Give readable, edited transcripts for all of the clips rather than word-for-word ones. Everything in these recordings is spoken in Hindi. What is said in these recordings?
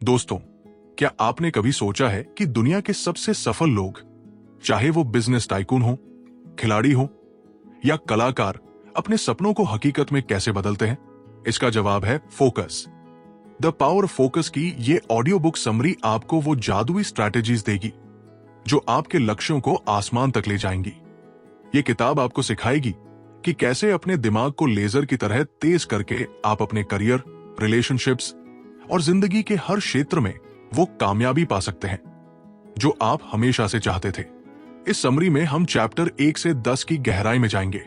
दोस्तों, क्या आपने कभी सोचा है कि दुनिया के सबसे सफल लोग, चाहे वो बिजनेस टाइकून हो, खिलाड़ी हो या कलाकार, अपने सपनों को हकीकत में कैसे बदलते हैं? इसका जवाब है focus. The power of focus की ये ऑडियो बुक समरी आपको वो जादुई स्ट्रैटेजीज देगी जो आपके लक्ष्यों को आसमान तक ले जाएंगी। ये किताब आपको सिखाएगी कि कैसे अपने दिमाग को लेजर की तरह तेज करके आप अपने करियर, रिलेशनशिप्स और जिंदगी के हर क्षेत्र में वो कामयाबी पा सकते हैं जो आप हमेशा से चाहते थे। इस समरी में हम चैप्टर 1 से 10 की गहराई में जाएंगे,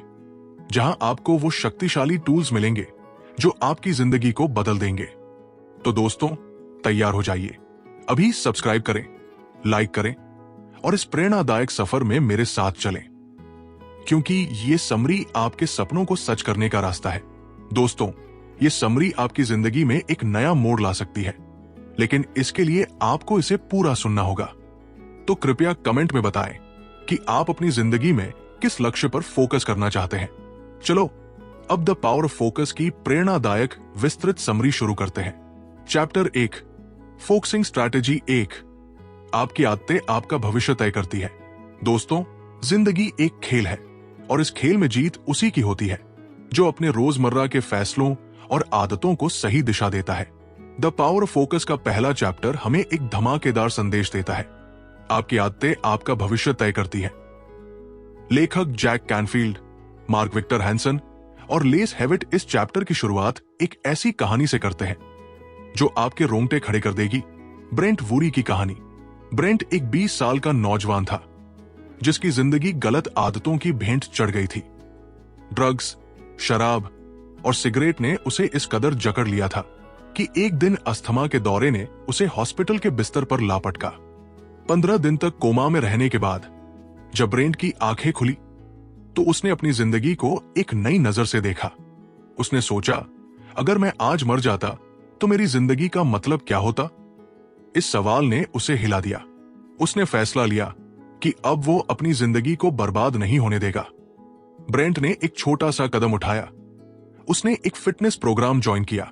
जहां आपको वो शक्तिशाली टूल्स मिलेंगे जो आपकी जिंदगी को बदल देंगे। तो दोस्तों, तैयार हो जाइए। अभी सब्सक्राइब करें, लाइक करें और इस प्रेरणादायक सफर में मेरे साथ चलें, क्योंकि ये समरी आपके सपनों को सच करने का रास्ता है। दोस्तों, ये समरी आपकी जिंदगी में एक नया मोड़ ला सकती है, लेकिन इसके लिए आपको इसे पूरा सुनना होगा। तो कृपया कमेंट में बताएं कि आप अपनी जिंदगी में किस लक्ष्य पर फोकस करना चाहते हैं। चलो अब द पावर ऑफ फोकस की प्रेरणादायक विस्तृत समरी शुरू करते हैं। चैप्टर 1, फोकसिंग स्ट्रैटेजी 1, आपकी आदतें आपका भविष्य तय करती है। दोस्तों, जिंदगी एक खेल है और इस खेल में जीत उसी की होती है जो अपने रोजमर्रा के फैसलों और आदतों को सही दिशा देता है। द पावर ऑफ फोकस का पहला चैप्टर हमें एक धमाकेदार संदेश देता है। आपकी आदतें आपका भविष्य तय करती हैं। लेखक Jack Canfield, Mark Victor Hansen और लेस हेविट इस चैप्टर की शुरुआत एक ऐसी कहानी से करते हैं जो आपके रोंगटे खड़े कर देगी। ब्रेंट वूरी की कहानी। ब्रेंट एक 20 साल का नौजवान था जिसकी जिंदगी गलत आदतों की भेंट चढ़ गई थी। ड्रग्स, शराब और सिगरेट ने उसे इस कदर जकड़ लिया था कि एक दिन अस्थमा के दौरे ने उसे हॉस्पिटल के बिस्तर पर लापटका। 15 दिन तक कोमा में रहने के बाद जब ब्रेंट की आंखें खुली तो उसने अपनी जिंदगी को एक नई नजर से देखा। उसने सोचा, अगर मैं आज मर जाता तो मेरी जिंदगी का मतलब क्या होता? इस सवाल ने उसे हिला दिया। उसने फैसला लिया कि अब वो अपनी जिंदगी को बर्बाद नहीं होने देगा। ब्रेंट ने एक छोटा सा कदम उठाया। उसने एक फिटनेस प्रोग्राम ज्वाइन किया।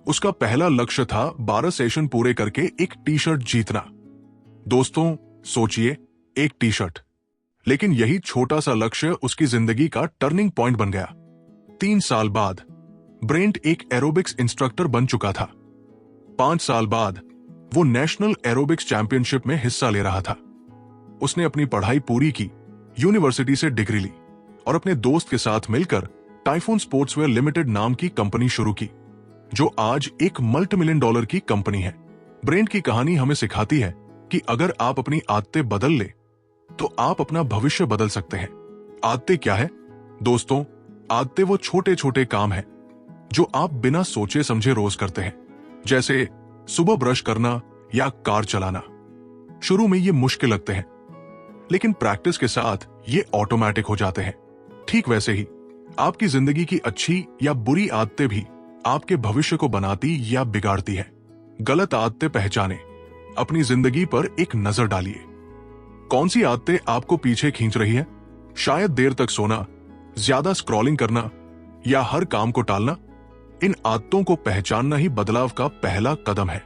उसका पहला लक्ष्य था 12 सेशन पूरे करके एक टी शर्ट जीतना। दोस्तों, सोचिए, एक टी शर्ट। लेकिन यही छोटा सा लक्ष्य उसकी जिंदगी का टर्निंग पॉइंट बन गया। 3 साल बाद ब्रेंट एक एरोबिक्स इंस्ट्रक्टर बन चुका था। 5 साल बाद वो नेशनल एरोबिक्स चैंपियनशिप में हिस्सा ले रहा था। उसने अपनी पढ़ाई पूरी की, यूनिवर्सिटी से डिग्री ली और अपने दोस्त के साथ मिलकर टाइफून स्पोर्ट्सवेयर लिमिटेड नाम की कंपनी शुरू की, जो आज एक $multi-million की कंपनी है। ब्रेंट की कहानी हमें सिखाती है कि अगर आप अपनी आदतें बदल ले तो आप अपना भविष्य बदल सकते हैं। आदतें क्या है? दोस्तों, आदतें वो छोटे छोटे काम हैं जो आप बिना सोचे समझे रोज करते हैं, जैसे सुबह ब्रश करना या कार चलाना। शुरू में ये मुश्किल लगते हैं, लेकिन प्रैक्टिस के साथ ये ऑटोमेटिक हो जाते हैं। ठीक वैसे ही आपकी जिंदगी की अच्छी या बुरी आदतें भी आपके भविष्य को बनाती या बिगाड़ती है। गलत आदतें पहचानें, अपनी जिंदगी पर एक नजर डालिए। कौन सी आदतें आपको पीछे खींच रही है? शायद देर तक सोना, ज्यादा स्क्रॉलिंग करना या हर काम को टालना। इन आदतों को पहचानना ही बदलाव का पहला कदम है।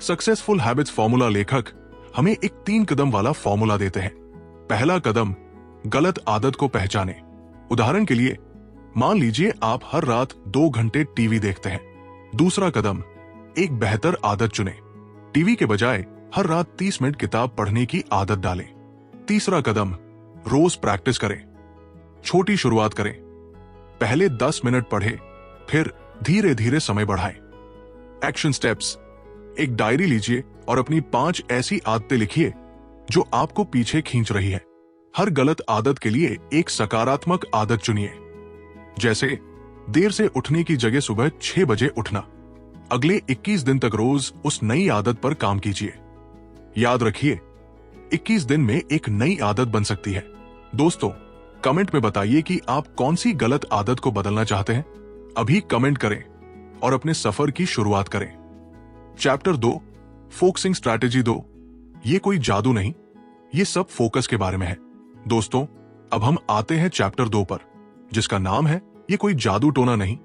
सक्सेसफुल हैबिट्स फॉर्मूला लेखक हमें एक 3 कदम वाला फॉर्मूला देते हैं। पहला कदम, गलत आदत को पहचानें। उदाहरण के लिए, मान लीजिए आप हर रात 2 घंटे टीवी देखते हैं। दूसरा कदम, एक बेहतर आदत चुनें। टीवी के बजाय हर रात 30 मिनट किताब पढ़ने की आदत डालें। तीसरा कदम, रोज प्रैक्टिस करें। छोटी शुरुआत करें। पहले 10 मिनट पढ़ें, फिर धीरे धीरे समय बढ़ाएं। एक्शन स्टेप्स, एक डायरी लीजिए और अपनी 5 ऐसी आदतें लिखिए जो आपको पीछे खींच रही है। हर गलत आदत के लिए एक सकारात्मक आदत चुनिए, जैसे देर से उठने की जगह सुबह 6 बजे उठना। अगले 21 दिन तक रोज उस नई आदत पर काम कीजिए। याद रखिए, 21 दिन में एक नई आदत बन सकती है। दोस्तों, कमेंट में बताइए कि आप कौन सी गलत आदत को बदलना चाहते हैं। अभी कमेंट करें और अपने सफर की शुरुआत करें। चैप्टर 2, फोकसिंग स्ट्रैटेजी 2, ये कोई जादू नहीं, ये सब फोकस के बारे में है। दोस्तों, अब हम आते हैं चैप्टर 2 पर, जिसका नाम है ये कोई जादू टोना नहीं,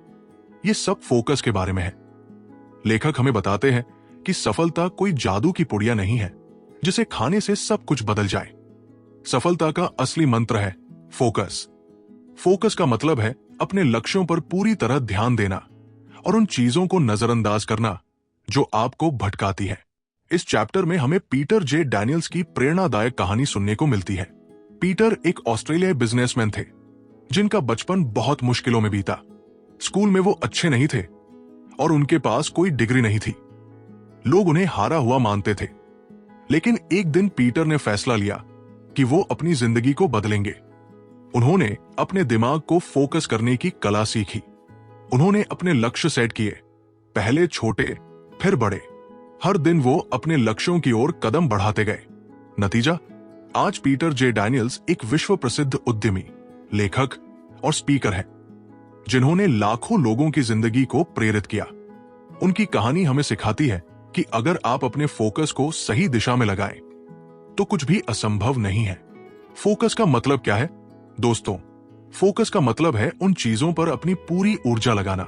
ये सब फोकस के बारे में है। लेखक हमें बताते हैं कि सफलता कोई जादू की पुड़िया नहीं है जिसे खाने से सब कुछ बदल जाए। सफलता का असली मंत्र है फोकस। फोकस का मतलब है अपने लक्ष्यों पर पूरी तरह ध्यान देना और उन चीजों को नजरअंदाज करना जो आपको भटकाती है। इस चैप्टर में हमें पीटर जे डैनियल्स की प्रेरणादायक कहानी सुनने को मिलती है। पीटर एक ऑस्ट्रेलियाई बिजनेसमैन थे जिनका बचपन बहुत मुश्किलों में बीता। स्कूल में वो अच्छे नहीं थे और उनके पास कोई डिग्री नहीं थी। लोग उन्हें हारा हुआ मानते थे। लेकिन एक दिन पीटर ने फैसला लिया कि वो अपनी जिंदगी को बदलेंगे। उन्होंने अपने दिमाग को फोकस करने की कला सीखी। उन्होंने अपने लक्ष्य सेट किए, पहले छोटे फिर बड़े। हर दिन वो अपने लक्ष्यों की ओर कदम बढ़ाते गए। नतीजा, आज पीटर जे डैनियल्स एक विश्व प्रसिद्ध उद्यमी, लेखक और स्पीकर हैं, जिन्होंने लाखों लोगों की जिंदगी को प्रेरित किया। उनकी कहानी हमें सिखाती है कि अगर आप अपने फोकस को सही दिशा में लगाएं, तो कुछ भी असंभव नहीं है। फोकस का मतलब क्या है? दोस्तों, फोकस का मतलब है उन चीजों पर अपनी पूरी ऊर्जा लगाना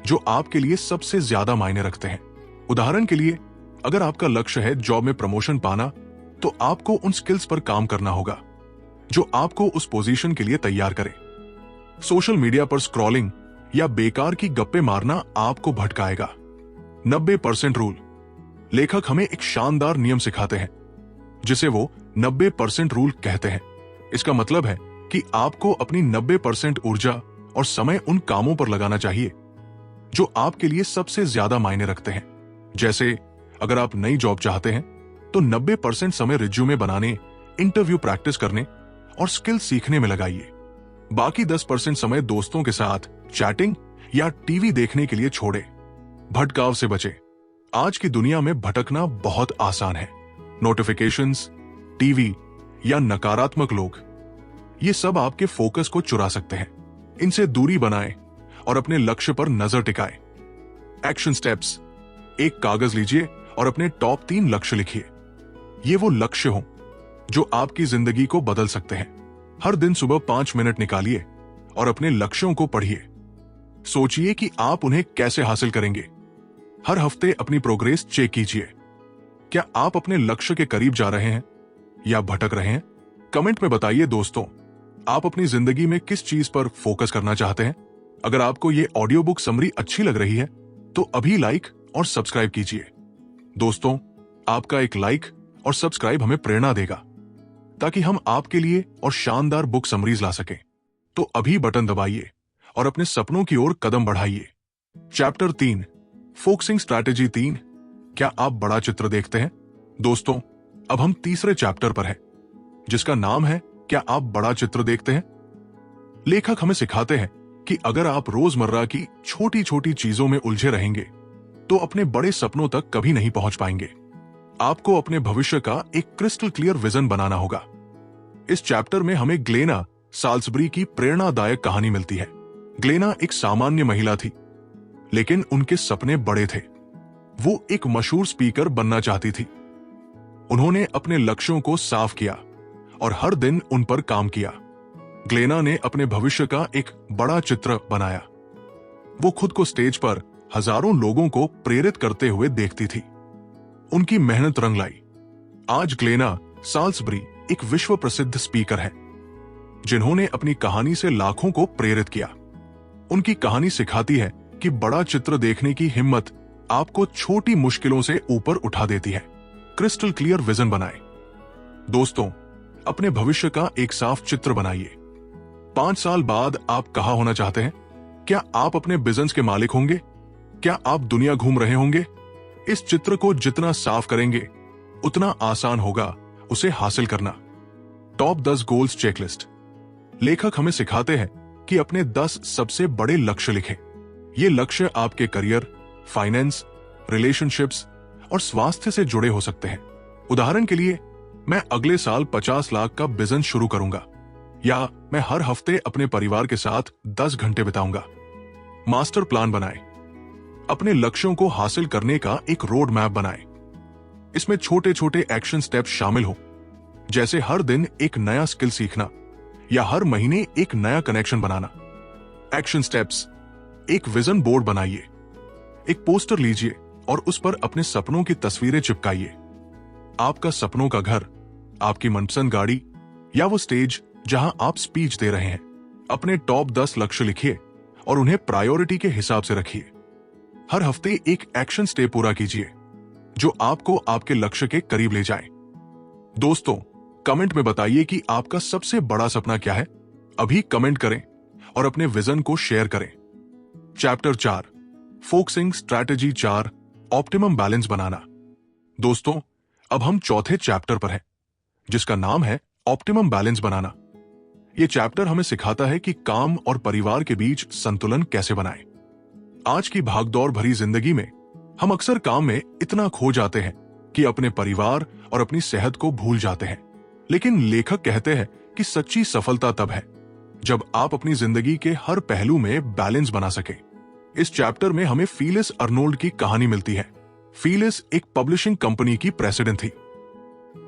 जो आपके लिए सबसे ज्यादा मायने रखते हैं। उदाहरण के लिए, अगर आपका लक्ष्य है जॉब में प्रमोशन पाना, तो आपको उन स्किल्स पर काम करना होगा जो आपको उस पोजीशन के लिए तैयार करे। सोशल मीडिया पर स्क्रॉलिंग या बेकार की गप्पे मारना आपको भटकाएगा। 90% रूल। लेखक हमें एक शानदार नियम सिखाते हैं जिसे वो 90% रूल कहते हैं। इसका मतलब है कि आपको अपनी 90% ऊर्जा और समय उन कामों पर लगाना चाहिए जो आपके लिए सबसे ज्यादा मायने रखते हैं। जैसे अगर आप नई जॉब चाहते हैं तो 90% समय रिज्यूमे बनाने, इंटरव्यू प्रैक्टिस करने और स्किल सीखने में लगाइए। बाकी 10% समय दोस्तों के साथ चैटिंग या टीवी देखने के लिए छोड़े। भटकाव से बचे। आज की दुनिया में भटकना बहुत आसान है। नोटिफिकेशंस, टीवी या नकारात्मक लोग, ये सब आपके फोकस को चुरा सकते हैं। इनसे दूरी बनाएं और अपने लक्ष्य पर नजर टिकाएं। Action steps. एक कागज लीजिए और अपने टॉप 3 लक्ष्य लिखिए। ये वो लक्ष्य हों जो आपकी जिंदगी को बदल सकते हैं। हर दिन सुबह 5 मिनट निकालिए और अपने लक्ष्यों को पढ़िए। सोचिए कि आप उन्हें कैसे हासिल करेंगे। हर हफ्ते अपनी प्रोग्रेस चेक कीजिए। क्या आप अपने लक्ष्य के करीब जा रहे हैं या भटक रहे हैं? कमेंट में बताइए दोस्तों, आप अपनी जिंदगी में किस चीज पर फोकस करना चाहते हैं। अगर आपको ये ऑडियो बुक समरी अच्छी लग रही है तो अभी लाइक और सब्सक्राइब कीजिए। दोस्तों, आपका एक लाइक और सब्सक्राइब हमें प्रेरणा देगा ताकि हम आपके लिए और शानदार बुक समरीज ला सकें। तो अभी बटन दबाइए और अपने सपनों की ओर कदम बढ़ाइए। चैप्टर 3, फोकसिंग स्ट्रैटेजी 3, क्या आप बड़ा चित्र देखते हैं? दोस्तों, अब हम तीसरे चैप्टर पर हैं, जिसका नाम है क्या आप बड़ा चित्र देखते हैं? लेखक हमें सिखाते हैं कि अगर आप रोजमर्रा की छोटी छोटी चीजों में उलझे रहेंगे तो अपने बड़े सपनों तक कभी नहीं पहुंच पाएंगे। आपको अपने भविष्य का एक क्रिस्टल क्लियर विजन बनाना होगा। इस चैप्टर में हमें ग्लेना साल्सबरी की प्रेरणादायक कहानी मिलती है। ग्लेना एक सामान्य महिला थी, लेकिन उनके सपने बड़े थे। वो एक मशहूर स्पीकर बनना चाहती थी। उन्होंने अपने लक्ष्यों को साफ किया और हर दिन उन पर काम किया। ग्लेना ने अपने भविष्य का एक बड़ा चित्र बनाया। वो खुद को स्टेज पर हजारों लोगों को प्रेरित करते हुए देखती थी। उनकी मेहनत रंग लाई। आज ग्लेना साल्सबरी एक विश्व प्रसिद्ध स्पीकर है, जिन्होंने अपनी कहानी से लाखों को प्रेरित किया। उनकी कहानी सिखाती है कि बड़ा चित्र देखने की हिम्मत आपको छोटी मुश्किलों से ऊपर उठा देती है। क्रिस्टल क्लियर विजन बनाएं। दोस्तों, अपने भविष्य का एक साफ चित्र बनाइए। 5 साल बाद आप कहां होना चाहते हैं? क्या आप अपने बिजनेस के मालिक होंगे? क्या आप दुनिया घूम रहे होंगे? इस चित्र को जितना साफ करेंगे उतना आसान होगा उसे हासिल करना। Top 10 goals checklist. लेखक हमें सिखाते हैं कि अपने 10 सबसे बड़े लक्ष्य लिखें। ये लक्ष्य आपके करियर, फाइनेंस, रिलेशनशिप्स और स्वास्थ्य से जुड़े हो सकते हैं। उदाहरण के लिए, मैं अगले साल 50 लाख का बिजनेस शुरू करूंगा, या मैं हर हफ्ते अपने परिवार के साथ 10 घंटे बिताऊंगा। मास्टर प्लान बनाएं। अपने लक्ष्यों को हासिल करने का एक रोड मैप बनाएं। इसमें छोटे छोटे एक्शन स्टेप्स शामिल हो, जैसे हर दिन एक नया स्किल सीखना या हर महीने एक नया कनेक्शन बनाना। Action steps. एक विजन बोर्ड बनाइए। एक पोस्टर लीजिए और उस पर अपने सपनों की तस्वीरें चिपकाइए। आपका सपनों का घर, आपकी मनपसंद गाड़ी या वो स्टेज जहां आप स्पीच दे रहे हैं। अपने टॉप 10 लक्ष्य लिखिए और उन्हें प्रायोरिटी के हिसाब से रखिए। हर हफ्ते एक एक्शन स्टेप पूरा कीजिए जो आपको आपके लक्ष्य के करीब ले जाए। दोस्तों, कमेंट में बताइए कि आपका सबसे बड़ा सपना क्या है। अभी कमेंट करें और अपने विजन को शेयर करें। Chapter 4, focusing strategy 4, optimum balance बनाना। दोस्तों, अब हम चौथे चैप्टर पर हैं, जिसका नाम है ऑप्टिमम बैलेंस बनाना। यह चैप्टर हमें सिखाता है कि काम और परिवार के बीच संतुलन कैसे बनाएं। आज की भागदौड़ भरी जिंदगी में हम अक्सर काम में इतना खो जाते हैं कि अपने परिवार और अपनी सेहत को भूल जाते हैं। लेकिन लेखक कहते हैं कि सच्ची सफलता तब है जब आप अपनी जिंदगी के हर पहलू में बैलेंस बना सके। इस चैप्टर में हमें फिलिस अर्नोल्ड की कहानी मिलती है। फिलिस एक पब्लिशिंग कंपनी की प्रेसिडेंट थी।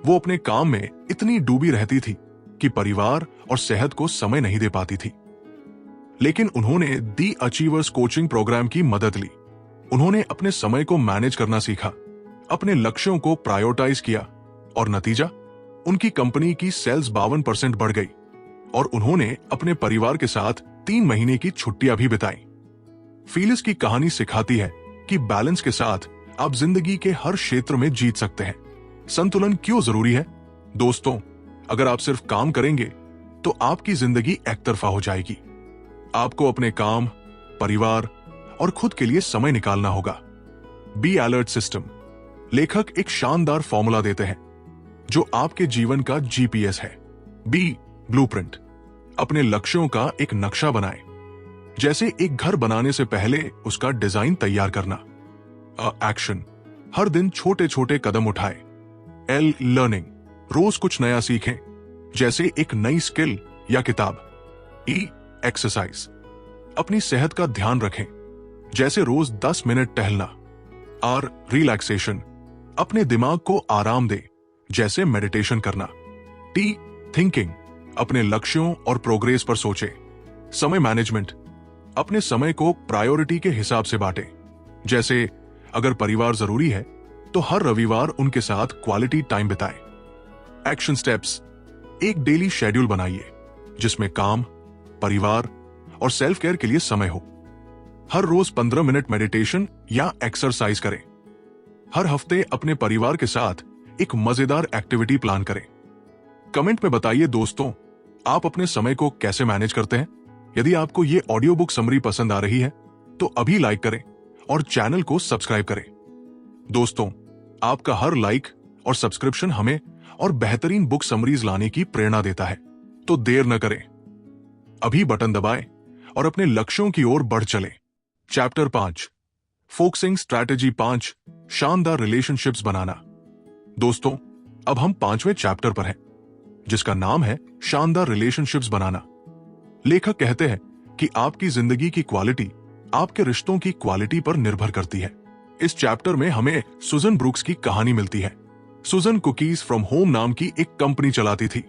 वो अपने काम में इतनी डूबी रहती थी कि परिवार और सेहत को समय नहीं दे पाती थी। लेकिन उन्होंने दी अचीवर्स कोचिंग प्रोग्राम की मदद ली। उन्होंने अपने समय को मैनेज करना सीखा, अपने लक्ष्यों को प्रायोरिटाइज किया और नतीजा, उनकी कंपनी की सेल्स 52% बढ़ गई और उन्होंने अपने परिवार के साथ 3 महीने की छुट्टियां भी बिताई। फिलिस की कहानी सिखाती है कि बैलेंस के साथ आप जिंदगी के हर क्षेत्र में जीत सकते हैं। संतुलन क्यों जरूरी है? दोस्तों, अगर आप सिर्फ काम करेंगे तो आपकी जिंदगी एक तरफा हो जाएगी। आपको अपने काम, परिवार और खुद के लिए समय निकालना होगा। Be alert system. लेखक एक शानदार फॉर्मूला देते हैं जो आपके जीवन का जीपीएस है। B blueprint. अपने लक्ष्यों का एक नक्शा बनाएं, जैसे एक घर बनाने से पहले उसका डिजाइन तैयार करना। एक्शन। हर दिन छोटे छोटे कदम उठाएं। L learning. रोज कुछ नया सीखें, जैसे एक नई स्किल या किताब। E exercise. अपनी सेहत का ध्यान रखें, जैसे रोज 10 मिनट टहलना। R relaxation. अपने दिमाग को आराम दे, जैसे मेडिटेशन करना। T thinking. अपने लक्ष्यों और प्रोग्रेस पर सोचें। समय मैनेजमेंट। अपने समय को प्रायोरिटी के हिसाब से बांटें, जैसे अगर परिवार जरूरी है तो हर रविवार उनके साथ क्वालिटी टाइम बिताएं। Action steps. एक डेली शेड्यूल बनाइए जिसमें काम, परिवार और सेल्फ केयर के लिए समय हो। हर रोज 15 मिनट मेडिटेशन या एक्सरसाइज करें। हर हफ्ते अपने परिवार के साथ एक मजेदार एक्टिविटी प्लान करें। कमेंट में बताइए दोस्तों, आप अपने समय को कैसे मैनेज करते हैं। यदि आपको ये ऑडियो बुक समरी पसंद आ रही है तो अभी लाइक करें और चैनल को सब्सक्राइब करें। दोस्तों, आपका हर लाइक और सब्सक्रिप्शन हमें और बेहतरीन बुक समरीज लाने की प्रेरणा देता है, तो देर न करें, अभी बटन दबाएं और अपने लक्ष्यों की ओर बढ़ चलें। चैप्टर 5, फोकसिंग स्ट्रैटेजी 5, शानदार रिलेशनशिप्स बनाना। दोस्तों, अब हम 5वें चैप्टर पर हैं, जिसका नाम है शानदार रिलेशनशिप्स बनाना। लेखक कहते हैं कि आपकी जिंदगी की क्वालिटी आपके रिश्तों की क्वालिटी पर निर्भर करती है। इस चैप्टर में हमें सुजन ब्रूक्स की कहानी मिलती है। सुजन कुकीज फ्रॉम होम नाम की एक कंपनी चलाती थी।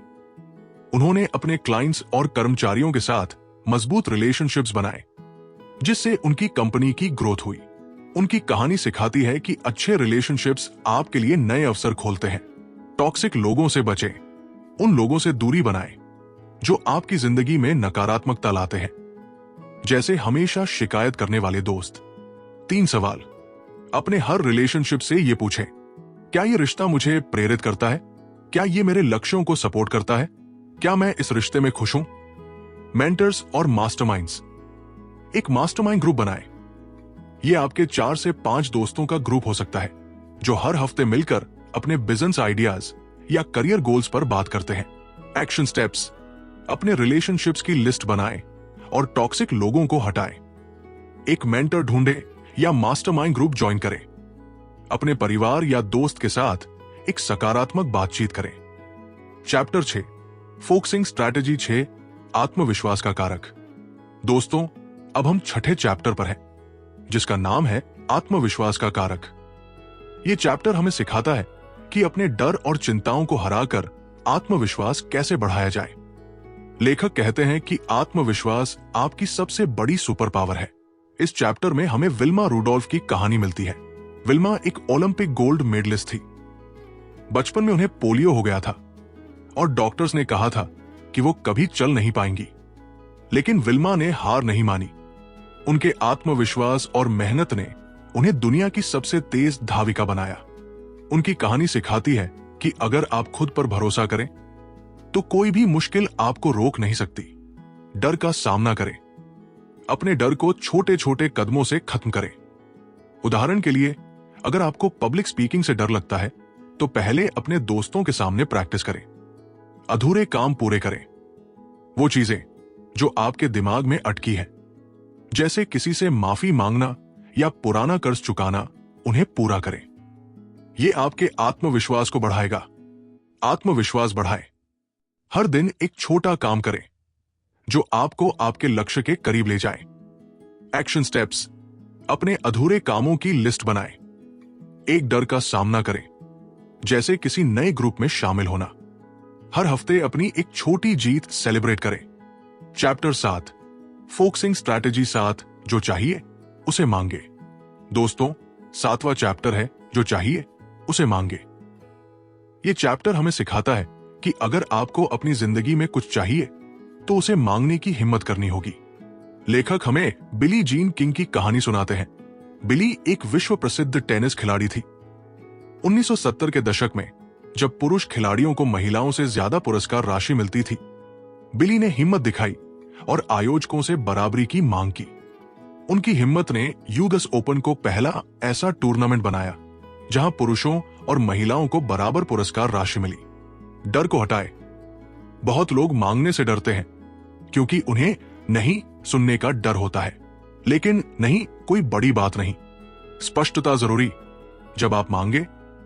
उन्होंने अपने क्लाइंट्स और कर्मचारियों के साथ मजबूत रिलेशनशिप्स बनाए, जिससे उनकी कंपनी की ग्रोथ हुई। उनकी कहानी सिखाती है कि अच्छे रिलेशनशिप्स आपके लिए नए अवसर खोलते हैं। टॉक्सिक लोगों से बचें, उन लोगों से दूरी बनाएं जो आपकी जिंदगी में नकारात्मकता लाते हैं, जैसे हमेशा शिकायत करने वाले दोस्त। 3 सवाल अपने हर रिलेशनशिप से ये पूछें, क्या ये रिश्ता मुझे प्रेरित करता है? क्या ये मेरे लक्ष्यों को सपोर्ट करता है? क्या मैं इस रिश्ते में खुश हूं? मेंटर्स और मास्टरमाइंड्स। एक मास्टरमाइंड ग्रुप बनाएं। ये आपके 4 से 5 दोस्तों का ग्रुप हो सकता है जो हर हफ्ते मिलकर अपने बिजनेस आइडियाज या करियर गोल्स पर बात करते हैं। Action steps. अपने रिलेशनशिप्स की लिस्ट बनाएं और टॉक्सिक लोगों को हटाएं। एक मेंटर ढूंढें या मास्टरमाइंड ग्रुप ज्वाइन करें। अपने परिवार या दोस्त के साथ एक सकारात्मक बातचीत करें। चैप्टर 6, फोकसिंग स्ट्रैटेजी 6, आत्मविश्वास का कारक। दोस्तों, अब हम 6ठे चैप्टर पर हैं, जिसका नाम है आत्मविश्वास का कारक। यह चैप्टर हमें सिखाता है कि अपने डर और चिंताओं को हराकर आत्मविश्वास कैसे बढ़ाया जाए। लेखक कहते हैं कि आत्मविश्वास आपकी सबसे बड़ी सुपर पावर है। इस चैप्टर में हमें विल्मा रूडोल्फ की कहानी मिलती है। विल्मा एक ओलंपिक गोल्ड मेडलिस्ट थी। बचपन में उन्हें पोलियो हो गया था और डॉक्टर्स ने कहा था कि वो कभी चल नहीं पाएंगी, लेकिन विल्मा ने हार नहीं मानी। उनके आत्मविश्वास और मेहनत ने उन्हें दुनिया की सबसे तेज धाविका बनाया। उनकी कहानी सिखाती है कि अगर आप खुद पर भरोसा करें तो कोई भी मुश्किल आपको रोक नहीं सकती। डर का सामना करें, अपने डर को छोटे छोटे कदमों से खत्म करें। उदाहरण के लिए, अगर आपको पब्लिक स्पीकिंग से डर लगता है तो पहले अपने दोस्तों के सामने प्रैक्टिस करें। अधूरे काम पूरे करें, वो चीजें जो आपके दिमाग में अटकी है, जैसे किसी से माफी मांगना या पुराना कर्ज चुकाना, उन्हें पूरा करें। यह आपके आत्मविश्वास को बढ़ाएगा। आत्मविश्वास बढ़ाएं। हर दिन एक छोटा काम करें जो आपको आपके लक्ष्य के करीब ले जाए। एक्शन स्टेप्स, अपने अधूरे कामों की लिस्ट बनाएं। एक डर का सामना करें, जैसे किसी नए ग्रुप में शामिल होना। हर हफ्ते अपनी एक छोटी जीत सेलिब्रेट करें। चैप्टर 7, फोकसिंग स्ट्रैटेजी 7, जो चाहिए उसे मांगे। दोस्तों, 7वां चैप्टर है जो चाहिए उसे मांगे। यह चैप्टर हमें सिखाता है कि अगर आपको अपनी जिंदगी में कुछ चाहिए तो उसे मांगने की हिम्मत करनी होगी। लेखक हमें बिली जीन किंग की कहानी सुनाते हैं। बिली एक विश्व प्रसिद्ध टेनिस खिलाड़ी थी। 1970 के दशक में जब पुरुष खिलाड़ियों को महिलाओं से ज्यादा पुरस्कार राशि मिलती थी, बिली ने हिम्मत दिखाई और आयोजकों से बराबरी की मांग की। उनकी हिम्मत ने यूएस ओपन को पहला ऐसा टूर्नामेंट बनाया जहां पुरुषों और महिलाओं को बराबर पुरस्कार राशि मिली। डर को हटाए। बहुत लोग मांगने से डरते हैं क्योंकि उन्हें नहीं सुनने का डर होता है, लेकिन नहीं, कोई बड़ी बात नहीं। स्पष्टता जरूरी। जब आप मांगे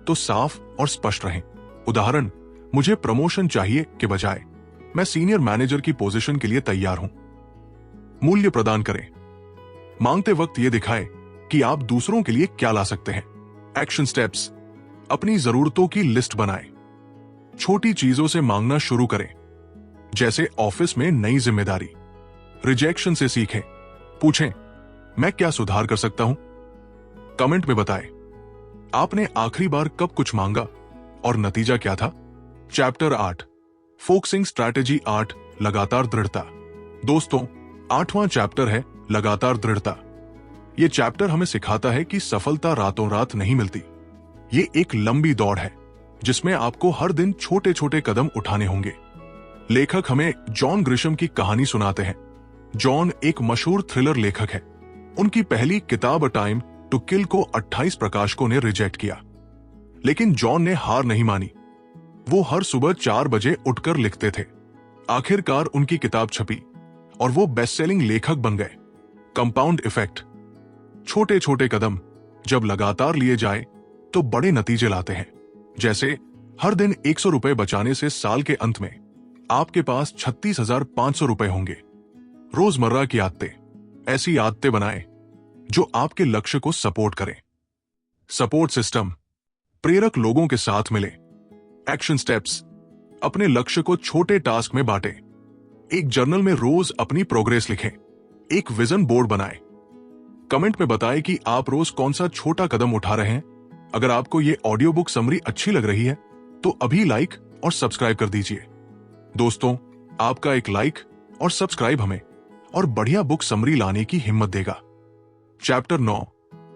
तो साफ और स्पष्ट रहें। उदाहरण, मुझे प्रमोशन चाहिए के बजाय मैं सीनियर मैनेजर की पोजीशन के लिए तैयार हूं। मूल्य प्रदान करें। मांगते वक्त यह दिखाए कि आप दूसरों के लिए क्या ला सकते हैं। एक्शन स्टेप्स, अपनी जरूरतों की लिस्ट बनाएं। छोटी चीजों से मांगना शुरू करें, जैसे ऑफिस में नई जिम्मेदारी। रिजेक्शन से सीखें। पूछें, मैं क्या सुधार कर सकता हूं? कमेंट में बताएं, आपने आखिरी बार कब कुछ मांगा और नतीजा क्या था? चैप्टर 8, फोकसिंग स्ट्रैटेजी 8, लगातार दृढ़ता। दोस्तों, 8वां चैप्टर है लगातार दृढ़ता। यह चैप्टर हमें सिखाता है कि सफलता रातों रात नहीं मिलती। ये एक लंबी दौड़ है जिसमें आपको हर दिन छोटे छोटे कदम उठाने होंगे। लेखक हमें जॉन ग्रिशम की कहानी सुनाते हैं। जॉन एक मशहूर थ्रिलर लेखक है। उनकी पहली किताब अ टाइम टू किल को 28 प्रकाशकों ने रिजेक्ट किया, लेकिन जॉन ने हार नहीं मानी। वो हर सुबह 4 बजे उठकर लिखते थे। आखिरकार उनकी किताब छपी और वो बेस्ट सेलिंग लेखक बन गए। कंपाउंड इफेक्ट, छोटे छोटे कदम जब लगातार लिए जाए तो बड़े नतीजे लाते हैं। जैसे हर दिन 100 रुपए बचाने से साल के अंत में आपके पास 36,500 रुपए होंगे। रोजमर्रा की आदतें, ऐसी आदतें बनाएं जो आपके लक्ष्य को सपोर्ट करें। सपोर्ट सिस्टम, प्रेरक लोगों के साथ मिले। एक्शन स्टेप्स, अपने लक्ष्य को छोटे टास्क में बांटें। एक जर्नल में रोज अपनी प्रोग्रेस लिखें। एक विजन बोर्ड बनाएं। कमेंट में बताएं कि आप रोज कौन सा छोटा कदम उठा रहे हैं। अगर आपको ये ऑडियो बुक समरी अच्छी लग रही है तो अभी लाइक और सब्सक्राइब कर दीजिए। दोस्तों, आपका एक लाइक और सब्सक्राइब हमें और बढ़िया बुक समरी लाने की हिम्मत देगा। चैप्टर 9,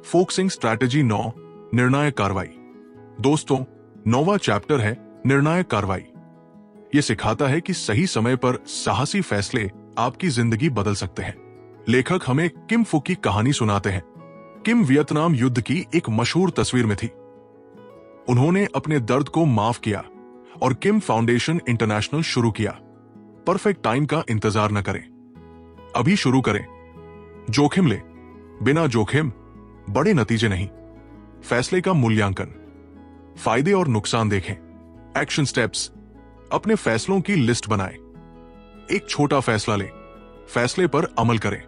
फोकसिंग स्ट्रैटेजी 9, निर्णायक कार्रवाई। दोस्तों, 9वां चैप्टर है निर्णायक कार्रवाई। यह सिखाता है कि सही समय पर साहसी फैसले आपकी जिंदगी बदल सकते हैं। लेखक हमें किम फुक की कहानी सुनाते हैं। किम वियतनाम युद्ध की एक मशहूर तस्वीर में थी। उन्होंने अपने दर्द को माफ किया और किम फाउंडेशन इंटरनेशनल शुरू किया। परफेक्ट टाइम का इंतजार न करें, अभी शुरू करें। जोखिम ले, बिना जोखिम बड़े नतीजे नहीं। फैसले का मूल्यांकन, फायदे और नुकसान देखें। एक्शन स्टेप्स, अपने फैसलों की लिस्ट बनाएं। एक छोटा फैसला लें, फैसले पर अमल करें।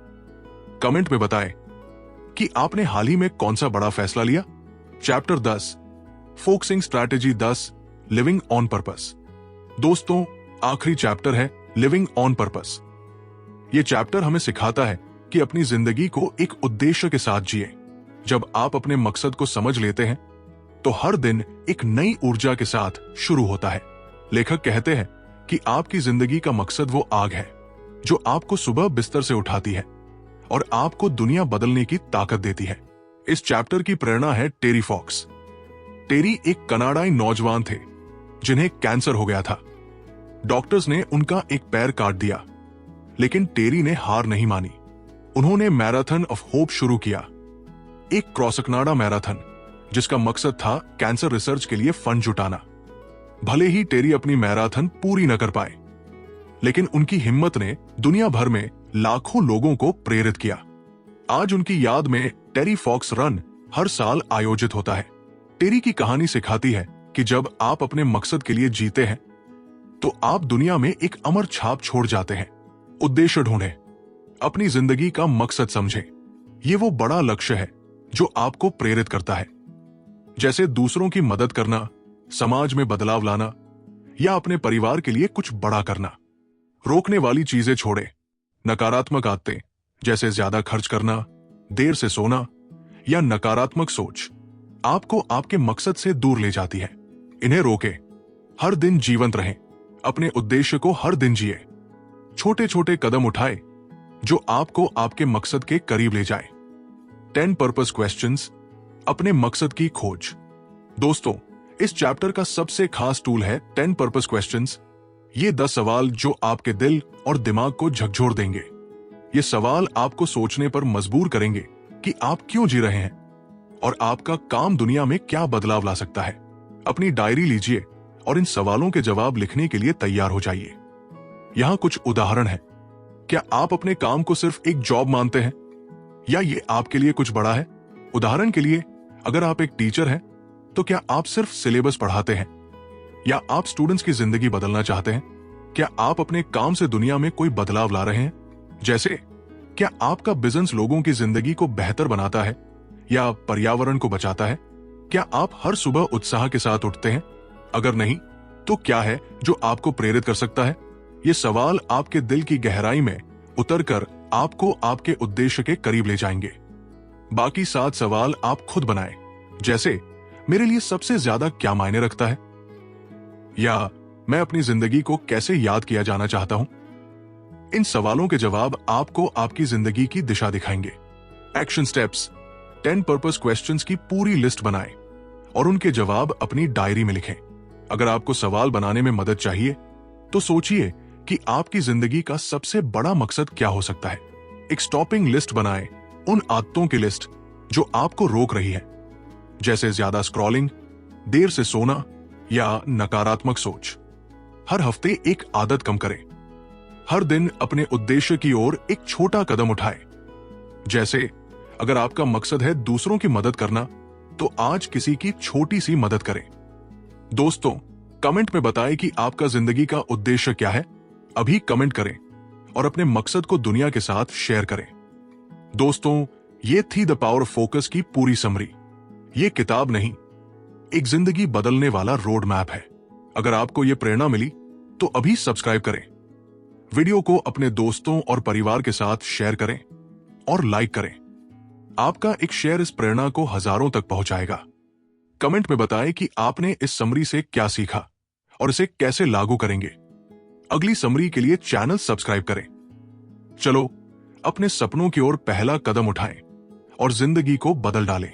कमेंट में बताएं कि आपने हाल ही में कौन सा बड़ा फैसला लिया। Chapter 10, focusing strategy 10, living on purpose. दोस्तों, आखिरी चैप्टर है लिविंग ऑन पर्पस। यह चैप्टर हमें सिखाता है कि अपनी जिंदगी को एक उद्देश्य के साथ जिए, जब आप अपने मकसद को समझ लेते हैं तो हर दिन एक नई ऊर्जा के साथ शुरू होता है। लेखक कहते हैं कि आपकी जिंदगी का मकसद वो आग है जो आपको सुबह बिस्तर से उठाती है और आपको दुनिया बदलने की ताकत देती है। इस चैप्टर की प्रेरणा है टेरी फॉक्स। टेरी एक कनाडाई नौजवान थे जिन्हें कैंसर हो गया था। डॉक्टर्स ने उनका एक पैर काट दिया, लेकिन टेरी ने हार नहीं मानी। उन्होंने मैराथन ऑफ होप शुरू किया, एक क्रॉस कनाडा मैराथन जिसका मकसद था कैंसर रिसर्च के लिए फंड जुटाना। भले ही टेरी अपनी मैराथन पूरी न कर पाए, लेकिन उनकी हिम्मत ने दुनिया भर में लाखों लोगों को प्रेरित किया। आज उनकी याद में टेरी फॉक्स रन हर साल आयोजित होता है। टेरी की कहानी सिखाती है कि जब आप अपने मकसद के लिए जीते हैं तो आप दुनिया में एक अमर छाप छोड़ जाते हैं। उद्देश्य ढूंढें, अपनी जिंदगी का मकसद समझें। ये वो बड़ा लक्ष्य है जो आपको प्रेरित करता है, जैसे दूसरों की मदद करना, समाज में बदलाव लाना या अपने परिवार के लिए कुछ बड़ा करना। रोकने वाली चीजें छोड़ें। नकारात्मक आदतें जैसे ज्यादा खर्च करना, देर से सोना या नकारात्मक सोच आपको आपके मकसद से दूर ले जाती है। इन्हें रोकें। हर दिन जीवंत रहें, अपने उद्देश्य को हर दिन जिए। छोटे छोटे कदम उठाए जो आपको आपके मकसद के करीब ले जाए। 10 पर्पस क्वेश्चंस, अपने मकसद की खोज। दोस्तों, इस चैप्टर का सबसे खास टूल है 10 पर्पस क्वेश्चंस। ये 10 सवाल जो आपके दिल और दिमाग को झकझोर देंगे। ये सवाल आपको सोचने पर मजबूर करेंगे कि आप क्यों जी रहे हैं और आपका काम दुनिया में क्या बदलाव ला सकता है। अपनी डायरी लीजिए और इन सवालों के जवाब लिखने के लिए तैयार हो जाइए। यहां कुछ उदाहरण हैं। क्या आप अपने काम को सिर्फ एक जॉब मानते हैं या ये आपके लिए कुछ बड़ा है? उदाहरण के लिए, अगर आप एक टीचर हैं तो क्या आप सिर्फ सिलेबस पढ़ाते हैं या आप स्टूडेंट्स की जिंदगी बदलना चाहते हैं? क्या आप अपने काम से दुनिया में कोई बदलाव ला रहे हैं? जैसे, क्या आपका बिजनेस लोगों की जिंदगी को बेहतर बनाता है या पर्यावरण को बचाता है? क्या आप हर सुबह उत्साह के साथ उठते हैं? अगर नहीं, तो क्या है जो आपको प्रेरित कर सकता है? ये सवाल आपके दिल की गहराई में उतरकर आपको आपके उद्देश्य के करीब ले जाएंगे। बाकी 7 सवाल आप खुद बनाएं, जैसे मेरे लिए सबसे ज्यादा क्या मायने रखता है, या मैं अपनी जिंदगी को कैसे याद किया जाना चाहता हूं। इन सवालों के जवाब आपको आपकी जिंदगी की दिशा दिखाएंगे। एक्शन स्टेप्स: 10 पर्पस क्वेश्चंस की पूरी लिस्ट बनाएं और उनके जवाब अपनी डायरी में लिखें। अगर आपको सवाल बनाने में मदद चाहिए तो सोचिए कि आपकी जिंदगी का सबसे बड़ा मकसद क्या हो सकता है। एक स्टॉपिंग लिस्ट बनाएं, उन आदतों की लिस्ट जो आपको रोक रही है, जैसे ज्यादा स्क्रॉलिंग, देर से सोना या नकारात्मक सोच। हर हफ्ते एक आदत कम करें। हर दिन अपने उद्देश्य की ओर एक छोटा कदम उठाएं। जैसे, अगर आपका मकसद है दूसरों की मदद करना, तो आज किसी की छोटी सी मदद करें। दोस्तों, कमेंट में बताएं कि आपका जिंदगी का उद्देश्य क्या है। अभी कमेंट करें और अपने मकसद को दुनिया के साथ शेयर करें। दोस्तों, ये थी द पावर ऑफ फोकस की पूरी समरी। ये किताब नहीं, एक जिंदगी बदलने वाला रोड मैप है। अगर आपको ये प्रेरणा मिली तो अभी सब्सक्राइब करें, वीडियो को अपने दोस्तों और परिवार के साथ शेयर करें और लाइक करें। आपका एक शेयर इस प्रेरणा को हजारों तक पहुंचाएगा। कमेंट में बताएं कि आपने इस समरी से क्या सीखा और इसे कैसे लागू करेंगे। अगली समरी के लिए चैनल सब्सक्राइब करें। चलो, अपने सपनों की ओर पहला कदम उठाएं और जिंदगी को बदल डालें।